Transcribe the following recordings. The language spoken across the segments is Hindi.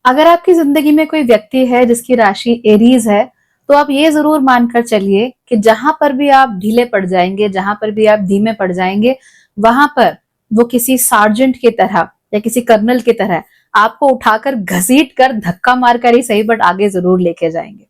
अगर आपकी जिंदगी में कोई व्यक्ति है जिसकी राशि एरीज है, तो आप ये जरूर मानकर चलिए कि जहां पर भी आप ढीले पड़ जाएंगे, जहां पर भी आप धीमे पड़ जाएंगे, वहां पर वो किसी सार्जेंट की तरह या किसी कर्नल की तरह आपको उठाकर घसीट कर धक्का मारकर ही सही बट आगे जरूर लेके जाएंगे।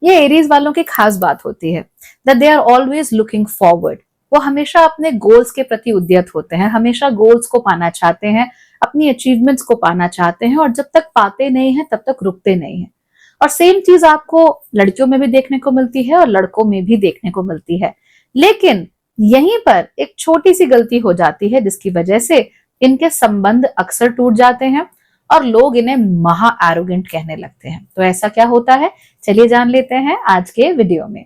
ये एरीज वालों की खास बात होती है that they are always looking forward. वो हमेशा अपने गोल्स के प्रति उद्यत होते हैं, हमेशा गोल्स को पाना चाहते हैं, अपनी अचीवमेंट्स को पाना चाहते हैं, और जब तक पाते नहीं हैं तब तक रुकते नहीं हैं। और सेम चीज आपको लड़कियों में भी देखने को मिलती है और लड़कों में भी देखने को मिलती है। लेकिन यहीं पर एक छोटी सी गलती हो जाती है जिसकी वजह से इनके संबंध अक्सर टूट जाते हैं और लोग इन्हें महा एरोगेंट कहने लगते हैं। तो ऐसा क्या होता है, चलिए जान लेते हैं आज के वीडियो में।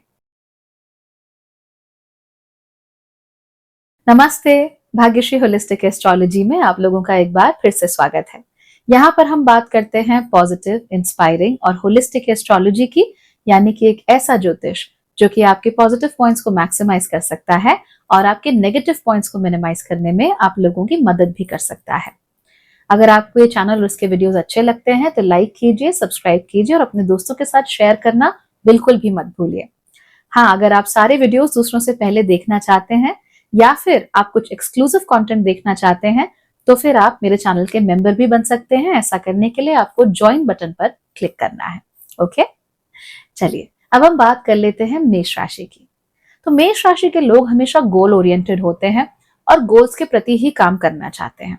नमस्ते, भाग्यश्री होलिस्टिक एस्ट्रोलॉजी में आप लोगों का एक बार फिर से स्वागत है। यहाँ पर हम बात करते हैं पॉजिटिव, इंस्पायरिंग और होलिस्टिक एस्ट्रोलॉजी की, यानी कि एक ऐसा ज्योतिष जो कि आपके पॉजिटिव पॉइंट्स को मैक्सिमाइज कर सकता है और आपके नेगेटिव पॉइंट्स को मिनिमाइज करने में आप लोगों की मदद भी कर सकता है। अगर आपको ये चैनल और इसके वीडियोस अच्छे लगते हैं तो लाइक कीजिए, सब्सक्राइब कीजिए और अपने दोस्तों के साथ शेयर करना बिल्कुल भी मत भूलिए। हाँ, अगर आप सारे वीडियोस दूसरों से पहले देखना चाहते हैं या फिर आप कुछ एक्सक्लूसिव कंटेंट देखना चाहते हैं तो फिर आप मेरे चैनल के मेंबर भी बन सकते हैं। ऐसा करने के लिए आपको ज्वाइन बटन पर क्लिक करना है। ओके, चलिए अब हम बात कर लेते हैं मेष राशि की। तो मेष राशि के लोग हमेशा गोल ओरिएंटेड होते हैं और गोल्स के प्रति ही काम करना चाहते हैं।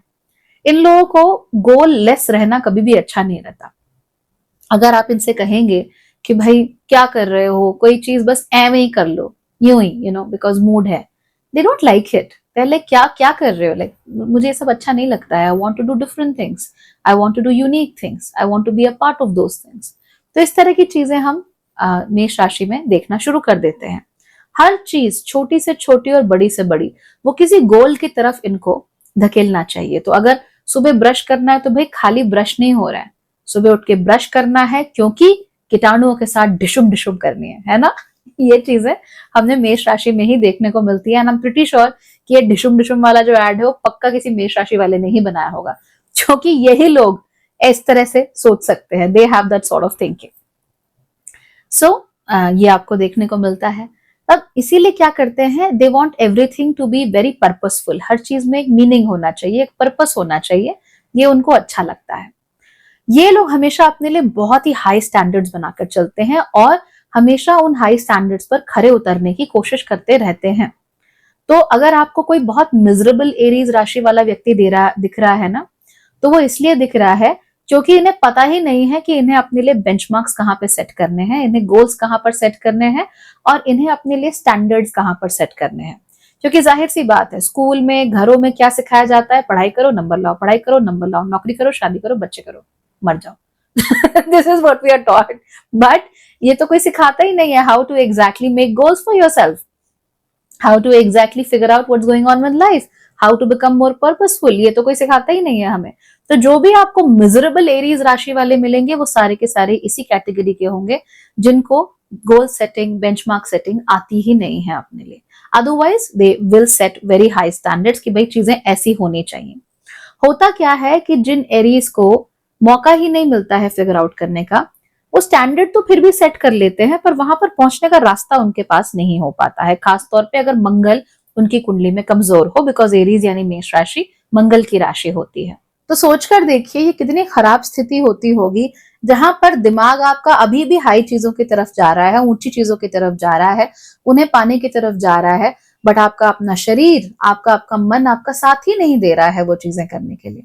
इन लोगों को गोल लेस रहना कभी भी अच्छा नहीं रहता। अगर आप इनसे कहेंगे कि भाई क्या कर रहे हो, कोई चीज बस एवं ही कर लो, यूं ही बिकॉज मूड है, दे डोंट लाइक इट। पहले क्या क्या कर रहे हो, लाइक मुझे ये सब अच्छा नहीं लगता है, I want to do different things, I want to do unique things, I want to be a part of those things. तो इस तरह की चीजें हम मेष राशि में देखना शुरू कर देते हैं। हर चीज छोटी से छोटी और बड़ी से बड़ी वो किसी गोल की तरफ इनको धकेलना चाहिए। तो अगर सुबह ब्रश करना है तो भाई खाली ब्रश नहीं हो रहा है, सुबह उठ के ब्रश करना है क्योंकि कीटाणुओं के साथ डिशुम डिशुम करनी है ना। ये चीजें हमने मेष राशि में ही देखने को मिलती है and I am pretty sure कि ये डिशुम डिशुम वाला जो एड है वो पक्का किसी मेष राशि वाले ने ही बनाया होगा, क्योंकि यही लोग इस तरह से सोच सकते हैं। They have that sort of thinking. So ये आपको देखने को मिलता है। अब इसीलिए क्या करते हैं, they want everything to be very purposeful. हर चीज में एक मीनिंग होना चाहिए, एक पर्पस होना चाहिए, ये उनको अच्छा लगता है। ये लोग हमेशा अपने लिए बहुत ही हाई स्टैंडर्ड्स बनाकर चलते हैं और हमेशा उन हाई स्टैंडर्ड्स पर खरे उतरने की कोशिश करते रहते हैं। तो अगर आपको कोई बहुत मिजरेबल एरीज राशि वाला व्यक्ति दिख रहा है ना, तो वो इसलिए दिख रहा है क्योंकि इन्हें पता ही नहीं है कि इन्हें अपने लिए बेंचमार्क्स कहाँ पे सेट करने हैं, इन्हें गोल्स कहाँ पर सेट करने हैं और इन्हें अपने लिए स्टैंडर्ड्स कहाँ पर सेट करने हैं। क्योंकि जाहिर सी बात है, स्कूल में, घरों में क्या सिखाया जाता है, पढ़ाई करो नंबर लाओ, पढ़ाई करो नंबर लाओ, नौकरी करो, शादी करो, बच्चे करो, मर जाओ। This is what we are taught. But ये तो कोई सिखाता ही नहीं है how to exactly make goals for yourself, how to exactly figure out what's going on with life, how to become more purposeful. ये तो कोई सिखाता ही नहीं है हमें। तो जो भी आपको मिजरेबल एरीज राशि वाले मिलेंगे वो सारे के सारे इसी कैटेगरी के होंगे जिनको गोल सेटिंग, बेंचमार्क सेटिंग आती ही नहीं है अपने लिए। Otherwise they will set very high standards कि भाई चीजें ऐसी होनी चाहिए। होता क्या है कि जिन एरीज को मौका ही नहीं मिलता है फिगर आउट करने का, वो स्टैंडर्ड तो फिर भी सेट कर लेते हैं पर वहां पर पहुंचने का रास्ता उनके पास नहीं हो पाता है, खासतौर पे अगर मंगल उनकी कुंडली में कमजोर हो, बिकॉज एरीज यानी मेष राशि मंगल की राशि होती है। तो सोचकर देखिए ये कितनी खराब स्थिति होती होगी जहां पर दिमाग आपका अभी भी हाई चीजों की तरफ जा रहा है, ऊंची चीजों की तरफ जा रहा है, उन्हें पाने की तरफ जा रहा है, बट आपका अपना शरीर, आपका आपका मन आपका साथ ही नहीं दे रहा है वो चीजें करने के लिए।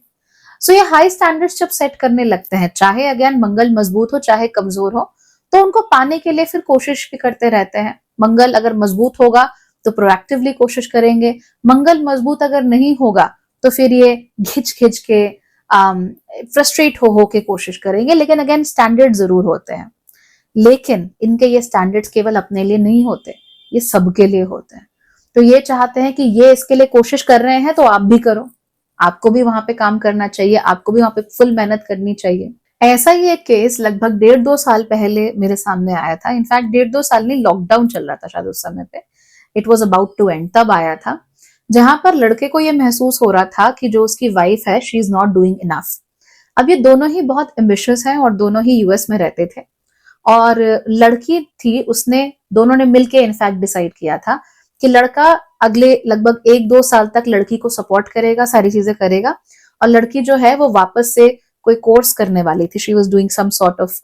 सो ये हाई स्टैंडर्ड्स जब सेट करने लगते हैं, चाहे अगेन मंगल मजबूत हो चाहे कमजोर हो, तो उनको पाने के लिए फिर कोशिश भी करते रहते हैं। मंगल अगर मजबूत होगा तो प्रोएक्टिवली कोशिश करेंगे, मंगल मजबूत अगर नहीं होगा तो फिर ये घिच घिच के फ्रस्ट्रेट हो के कोशिश करेंगे। लेकिन अगेन स्टैंडर्ड जरूर होते हैं, लेकिन इनके ये स्टैंडर्ड्स केवल अपने लिए नहीं होते, ये सबके लिए होते हैं। तो ये चाहते हैं कि ये इसके लिए कोशिश कर रहे हैं तो आप भी करो, आपको भी वहां पे काम करना चाहिए, आपको भी वहां पे फुल मेहनत करनी चाहिए। ऐसा ही एक केस लगभग 1.5-2 साल पहले मेरे सामने आया था। इनफैक्ट 1.5-2 साल नहीं, लॉकडाउन चल रहा था शायद उस समय पे, it was about to end, तब आया था, जहां पर लड़के को ये महसूस हो रहा था कि जो उसकी वाइफ है she is not doing enough. अब ये दोनों ही बहुत एम्बिशियस हैं और दोनों ही यूएस में रहते थे। और लड़की थी, उसने दोनों ने मिलके इनफैक्ट डिसाइड किया था कि लड़का अगले लगभग 1-2 साल तक लड़की को सपोर्ट करेगा, सारी चीजें करेगा, और लड़की जो है वो वापस से कोई कोर्स करने वाली थी। She was doing some sort of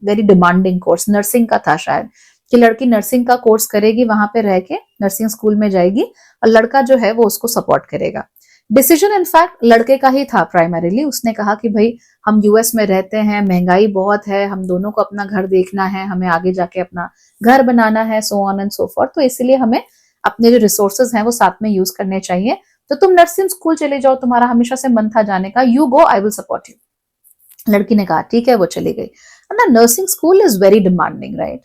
very demanding course, nursing का था शायद, कि लड़की नर्सिंग का कोर्स करेगी, वहां पे रह के नर्सिंग स्कूल में जाएगी और लड़का जो है वो उसको सपोर्ट करेगा। डिसीजन इनफैक्ट लड़के का ही था प्राइमरीली। उसने कहा कि भाई हम यूएस में रहते हैं, महंगाई बहुत है, हम दोनों को अपना घर देखना है, हमें आगे जाके अपना घर बनाना है, so on and so forth, तो इसलिए हमें अपने जो रिसोर्सेज हैं वो साथ में यूज करने चाहिए। तो तुम नर्सिंग स्कूल चले जाओ, तुम्हारा हमेशा से मन था जाने का, you go, I will support you. लड़की ने कहा ठीक है, वो चली गई। Nursing school is very demanding, right?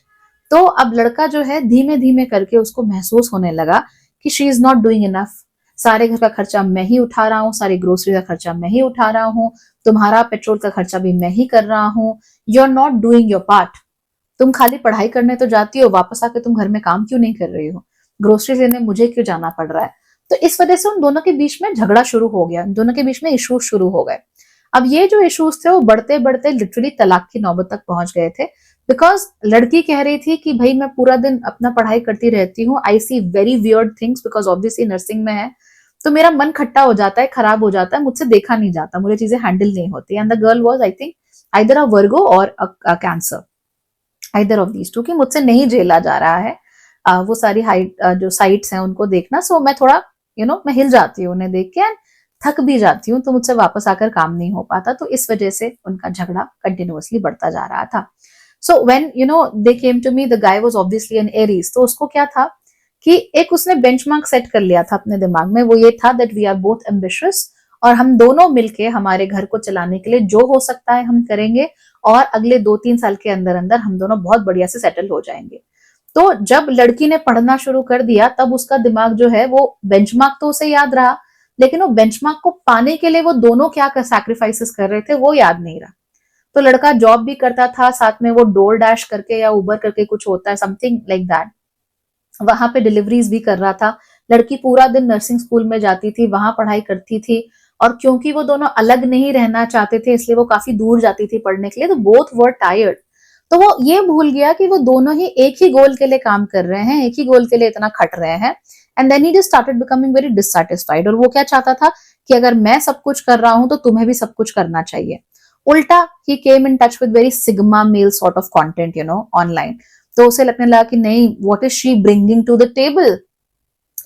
तो अब लड़का जो है धीमे धीमे करके उसको महसूस होने लगा कि she is not doing enough. सारे घर का खर्चा मैं ही उठा रहा हूँ, सारी ग्रोसरी का खर्चा मैं ही उठा रहा हूँ, तुम्हारा पेट्रोल का खर्चा भी मैं ही कर रहा हूँ, you are not doing your part. तुम खाली पढ़ाई करने तो जाती हो, वापस आके तुम घर में काम क्यों नहीं कर रही हो? ग्रोसरी लेने मुझे क्यों जाना पड़ रहा है? तो इस वजह से उन दोनों के बीच में झगड़ा शुरू हो गया, दोनों के बीच में इश्यूज शुरू हो गए। अब ये जो इश्यूज थे वो बढ़ते बढ़ते लिटरली तलाक की नौबत तक पहुंच गए थे। बिकॉज लड़की कह रही थी कि भाई मैं पूरा दिन अपना पढ़ाई करती रहती हूँ, I see very weird things, because obviously nursing में है, तो मेरा मन खट्टा हो जाता है, खराब हो जाता है, मुझसे देखा नहीं जाता, मुझे चीजें हैंडल नहीं होती। And the girl was I think either a Virgo or a Cancer, either of these two, कि मुझसे नहीं झेला जा रहा है वो सारी हाइट जो साइट्स हैं उनको देखना। सो मैं थोड़ा मैं हिल जाती हूँ उन्हें देख के, एंड थक भी जाती हूँ, तो मुझसे वापस आकर काम नहीं हो पाता। तो इस वजह से उनका झगड़ा कंटिन्यूअसली बढ़ता जा रहा था। So when they came to me, the guy was obviously an Aries. तो उसको क्या था कि एक उसने बेंचमार्क सेट कर लिया था अपने दिमाग में, वो ये था that we are both ambitious, और हम दोनों मिलके हमारे घर को चलाने के लिए जो हो सकता है हम करेंगे, और अगले 2-3 साल के अंदर अंदर हम दोनों बहुत बढ़िया से सेटल हो जाएंगे। तो जब लड़की ने पढ़ना शुरू कर दिया, तब उसका दिमाग जो है वो बेंचमार्क तो उसे याद रहा, लेकिन वो बेंचमार्क को पाने के लिए वो दोनों क्या सैक्रिफाइसेस कर रहे थे वो याद नहीं रहा। तो लड़का जॉब भी करता था, साथ में वो डोर डैश करके या उबर करके कुछ होता है समथिंग लाइक दैट, वहां पे डिलीवरीज भी कर रहा था। लड़की पूरा दिन नर्सिंग स्कूल में जाती थी, वहां पढ़ाई करती थी, और क्योंकि वो दोनों अलग नहीं रहना चाहते थे इसलिए वो काफी दूर जाती थी पढ़ने के लिए, तो बोथ वर टायर्ड। तो वो ये भूल गया कि वो दोनों ही एक ही गोल के लिए काम कर रहे हैं, एक ही गोल के लिए इतना खट रहे हैं। And then he just started becoming very dissatisfied. और वो क्या चाहता था कि अगर मैं सब कुछ कर रहा हूं तो तुम्हें भी सब कुछ करना चाहिए। उल्टा ही came in touch with very sigma male sort of content online. तो उसे लगने लगा कि नहीं, what is she bringing to the table,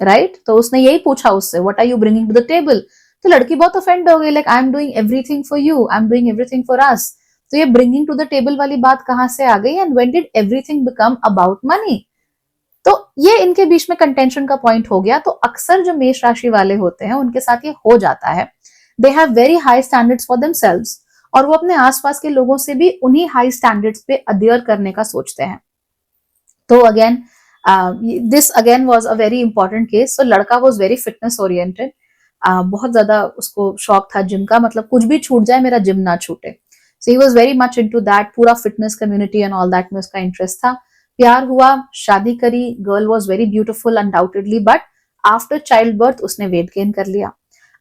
right? तो उसने यही पूछा उससे, what are you bringing to the table? तो लड़की बहुत ऑफेंड हो गई, like I am doing everything for you, I am doing everything for us. तो ये ब्रिंगिंग टू द टेबल वाली बात कहां से आ गई? And when did everything become about money? तो ये इनके बीच में कंटेंशन का पॉइंट हो गया। तो अक्सर जो मेष राशि वाले होते हैं उनके साथ ये हो जाता है। They have very high standards for themselves, और वो अपने आसपास के लोगों से भी उन्हीं हाई स्टैंडर्ड्स पे अडियर करने का सोचते हैं। तो again this again was a very important case. So लड़का वाज वेरी फिटनेस ओरिएंटेड, बहुत ज्यादा उसको शौक था जिम का, मतलब कुछ भी छूट जाए मेरा जिम ना छूटे। So he was very much into that, पूरा fitness community and all that में उसका इंटरेस्ट था। प्यार हुआ, शादी करी, girl was very beautiful undoubtedly, but after child birth उसने वेट गेन कर लिया।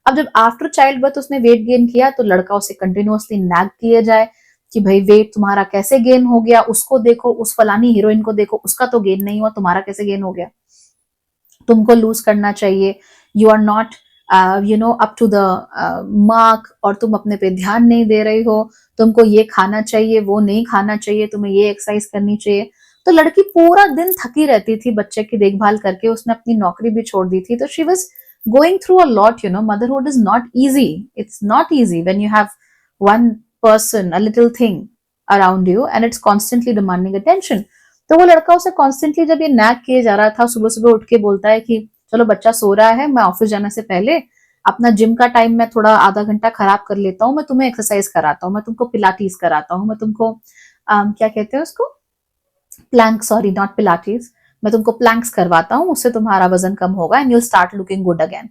अब जब आफ्टर चाइल्ड बर्थ उसने वेट गेन किया तो लड़का उसे कंटिन्यूअसली नैग किए जाए कि भाई वेट तुम्हारा कैसे गेन हो गया, उसको देखो, उस फलानी हीरोइन को देखो, उसका तो गेन नहीं हुआ, तुम्हारा कैसे गेन हो गया, तुमको लूज करना चाहिए, you are not up to the mark, और तुम अपने पे ध्यान नहीं दे रही हो, तुमको ये खाना चाहिए, वो नहीं खाना चाहिए, तुम्हें ये एक्सरसाइज करनी चाहिए। तो लड़की पूरा दिन थकी रहती थी बच्चे की देखभाल करके, उसने अपनी नौकरी भी छोड़ दी थी। तो she was going through a lot, motherhood is not easy, it's not easy when you have one person, a little thing around you and it's constantly demanding attention. तो वो लड़का उसे constantly जब ये नैग किए जा रहा था, सुबह सुबह उठ के बोलता है कि चलो बच्चा सो रहा है, मैं ऑफिस जाने से पहले अपना जिम का टाइम मैं थोड़ा आधा घंटा खराब कर लेता हूँ, मैं तुम्हें एक्सरसाइज कराता हूँ, मैं तुमको पिलाटीज कराता हूँ, मैं तुमको क्या कहते हैं उसको, प्लैंक, सॉरी नॉट पिलाटीज, मैं तुमको प्लैंक्स करवाता हूँ, उससे तुम्हारा वजन कम होगा and you'll start looking good again.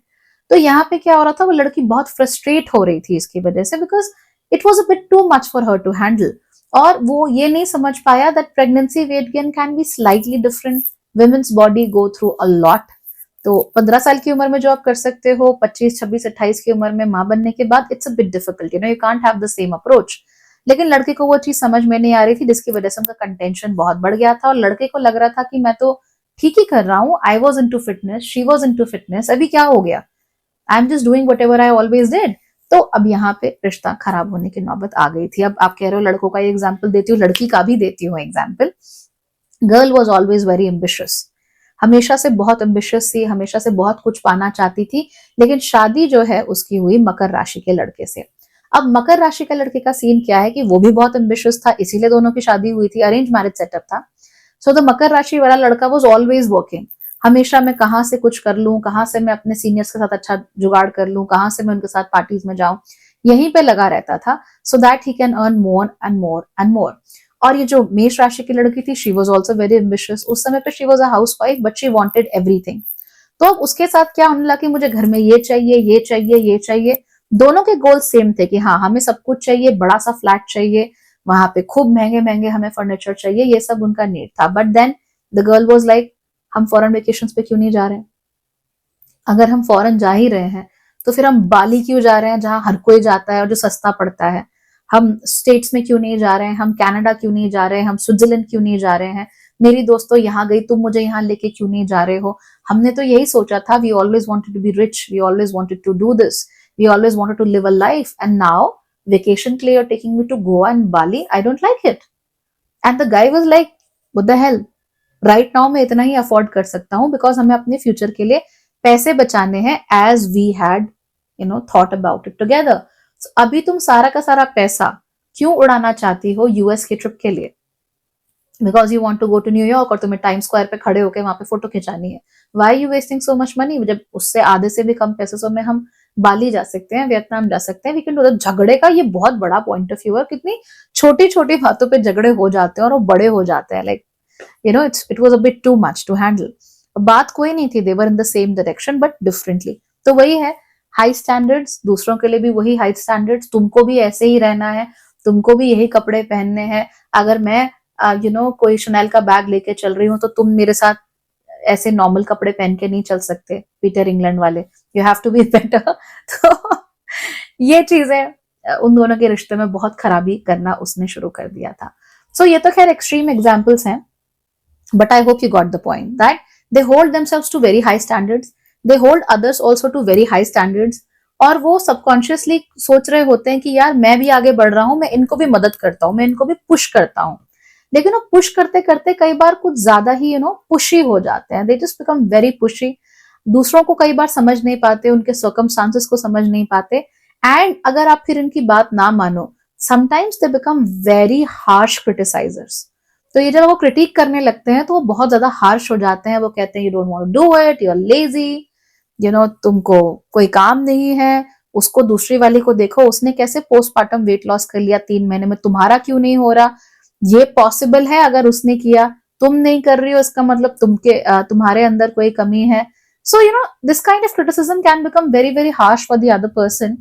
तो यहाँ पे क्या हो रहा था, वो लड़की बहुत फ्रस्ट्रेट हो रही थी इसकी वजह से, because it was a bit too much for her to handle. और वो ये नहीं समझ पाया that pregnancy weight gain can be slightly different, women's body go through a lot. तो 15 साल की उम्र में जॉब कर सकते हो, 25, 26, 28 की उम्र में माँ बनने के बाद it's a bit difficult, you know, you can't have the same approach. लेकिन लड़के को वो चीज समझ में नहीं आ रही थी, जिसकी वजह से उनका कंटेंशन बहुत बढ़ गया था और लड़के को लग रहा था कि मैं तो ठीक ही कर रहा हूँ, I was into fitness, she was into fitness, अभी क्या हो गया, I am just doing whatever I always did. तो अब यहाँ पे रिश्ता खराब होने की नौबत आ गई थी। अब आप कह रहे हो लड़कों का एग्जाम्पल देती हूँ, लड़की का भी देती हूँ example. Girl was always very ambitious, हमेशा से बहुत एम्बिशियस थी, हमेशा से बहुत कुछ पाना चाहती थी। लेकिन शादी जो है उसकी हुई मकर राशि के लड़के से। अब मकर राशि के लड़के का सीन क्या है कि वो भी बहुत एम्बिशियस था, इसीलिए दोनों की शादी हुई थी, अरेंज मैरिज सेटअप था। सो द मकर राशि वाला लड़का वॉज ऑलवेज वर्किंग, हमेशा मैं कहाँ से कुछ कर लूं, कहाँ से मैं अपने सीनियर्स के साथ अच्छा जुगाड़ कर लूं, कहाँ से मैं उनके साथ पार्टीज में जाऊं, यहीं पे लगा रहता था, so that he can earn more and more and more. और ये जो मेष राशि की लड़की थी, she was also very ambitious, उस समय पे she was a house wife but she wanted everything. तो अब उसके साथ क्या होने लगा कि मुझे घर में ये चाहिए, ये चाहिए, ये चाहिए। दोनों के गोल सेम थे कि हाँ हमें सब कुछ चाहिए, बड़ा सा फ्लैट चाहिए, वहां पे खूब महंगे महंगे हमें फर्नीचर चाहिए, ये सब उनका नीड था। But then the girl was like, हम फॉरेन वेकेशन पे क्यों नहीं जा रहे हैं? अगर हम फॉरेन जा ही रहे हैं तो फिर हम बाली क्यों जा रहे हैं जहां हर कोई जाता है और जो सस्ता पड़ता है? हम स्टेट्स में क्यों नहीं जा रहे हैं? हम कनाडा क्यों नहीं जा रहे हैं? हम स्विट्जरलैंड क्यों नहीं जा रहे हैं? मेरी दोस्तों यहाँ गई, तुम मुझे यहाँ लेके क्यों नहीं जा रहे हो? हमने तो यही सोचा था, we always wanted to be rich, we always wanted to do this, we always wanted to live a life, and now vacation के लिए you're taking me to Goa and Bali, I don't like it. And the guy was like, what the hell, right now मैं इतना ही अफोर्ड कर सकता हूँ बिकॉज हमें अपने फ्यूचर के लिए पैसे बचाने हैं, as we had thought about it together. अभी तुम सारा का सारा पैसा क्यों उड़ाना चाहती हो यूएस के ट्रिप के लिए? Because you want to go to न्यूयॉर्क और तुम्हें टाइम स्क्वायर पे खड़े होकर वहां पे फोटो खिंचानी है। Why you wasting so much money, जब उससे आधे से भी कम पैसे में हम बाली जा सकते हैं, वियतनाम जा सकते हैं, वी कैन डू दैट। झगड़े का ये बहुत बड़ा पॉइंट ऑफ व्यू है, कितनी छोटी छोटी बातों पे झगड़े हो जाते हैं और वो बड़े हो जाते हैं, like it was a bit too much to handle. बात कोई नहीं थी, they were in the same direction but differently. तो वही है, हाई स्टैंडर्ड्स, दूसरों के लिए भी वही हाई स्टैंडर्ड्स, तुमको भी ऐसे ही रहना है, तुमको भी यही कपड़े पहनने हैं। अगर मैं कोई शनेल का बैग लेके चल रही हूँ तो तुम मेरे साथ ऐसे नॉर्मल कपड़े पहन के नहीं चल सकते, पीटर इंग्लैंड वाले, you have to be better. तो ये चीजें उन दोनों के रिश्ते में बहुत खराबी करना उसने शुरू कर दिया था। सो ये तो खैर एक्सट्रीम एग्जाम्पल्स हैं, but I hope you got the point that they hold themselves to very high standards, they hold others also to very high standards, और वो सबकॉन्शियसली सोच रहे होते हैं कि यार मैं भी आगे बढ़ रहा हूं, मैं इनको भी मदद करता हूं, मैं इनको भी पुश करता हूं। लेकिन वो पुश करते करते कई बार कुछ ज्यादा ही पुशी हो जाते हैं, they just become very pushy. दूसरों को कई बार समझ नहीं पाते, उनके सर्कमस्टांसेस को समझ नहीं पाते, एंड अगर आप फिर इनकी बात ना मानो, sometimes they become very harsh criticisers. तो ये जब वो क्रिटिक करने लगते हैं तो वो बहुत ज्यादा हार्श हो जाते हैं, वो कहते हैं you don't want to do it, you are lazy, तुमको कोई काम नहीं है। उसको, दूसरी वाली को देखो, उसने कैसे पोस्टमार्टम वेट लॉस कर लिया 3 महीने में, तुम्हारा क्यों नहीं हो रहा? ये पॉसिबल है अगर उसने किया, तुम नहीं कर रही हो, इसका मतलब तुम्हारे अंदर कोई कमी है। So this kind of criticism can become very very harsh for the other person.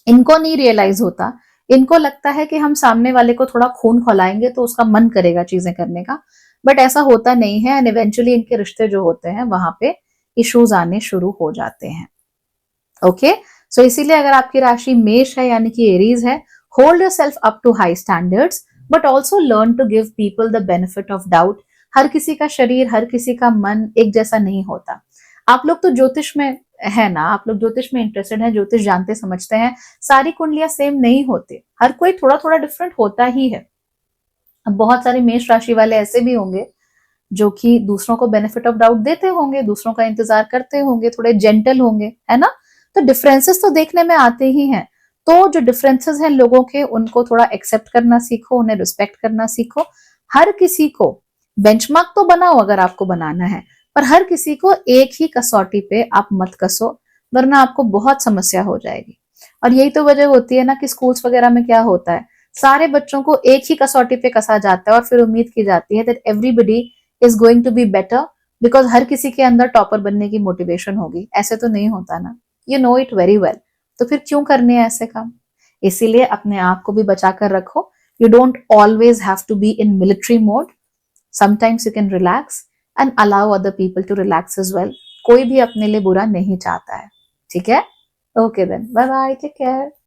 इनको नहीं रियलाइज होता, इनको लगता है कि हम सामने वाले को थोड़ा खून खौलाएंगे तो उसका मन करेगा चीजें करने का, बट ऐसा होता नहीं है, एंड इवेंचुअली इनके रिश्ते जो होते हैं वहां पे इश्यूज आने शुरू हो जाते हैं। ओके, सो इसीलिए अगर आपकी राशि मेष है यानी कि एरीज है, hold yourself up to high standards but also learn to give people the benefit of doubt. हर किसी का शरीर, हर किसी का मन एक जैसा नहीं होता। आप लोग तो ज्योतिष में है ना, आप लोग ज्योतिष में इंटरेस्टेड हैं, ज्योतिष जानते समझते हैं, सारी कुंडलियां सेम नहीं होती, हर कोई थोड़ा थोड़ा डिफरेंट होता ही है। अब बहुत सारे मेष राशि वाले ऐसे भी होंगे जो कि दूसरों को बेनिफिट ऑफ डाउट देते होंगे, दूसरों का इंतजार करते होंगे, थोड़े जेंटल होंगे, है ना। तो डिफरेंसेस तो देखने में आते ही हैं। तो जो डिफरेंसेस हैं लोगों के, उनको थोड़ा एक्सेप्ट करना सीखो, उन्हें रिस्पेक्ट करना सीखो। हर किसी को बेंचमार्क तो बनाओ अगर आपको बनाना है, पर हर किसी को एक ही कसौटी पे आप मत कसो, वरना आपको बहुत समस्या हो जाएगी। और यही तो वजह होती है ना कि स्कूल्स वगैरह में क्या होता है, सारे बच्चों को एक ही कसौटी पे कसा जाता है और फिर उम्मीद की जाती है that everybody is going to be better, because हर किसी के अंदर टॉपर बनने की मोटिवेशन होगी। ऐसे तो नहीं होता ना, you know it very well. तो फिर क्यों करने हैं ऐसे काम? इसीलिए अपने आप को भी बचा कर रखो। You don't always have to be in military mode, sometimes you can relax and allow other people to relax as well. कोई भी अपने लिए बुरा नहीं चाहता है। ठीक है? Okay then, bye bye, take care.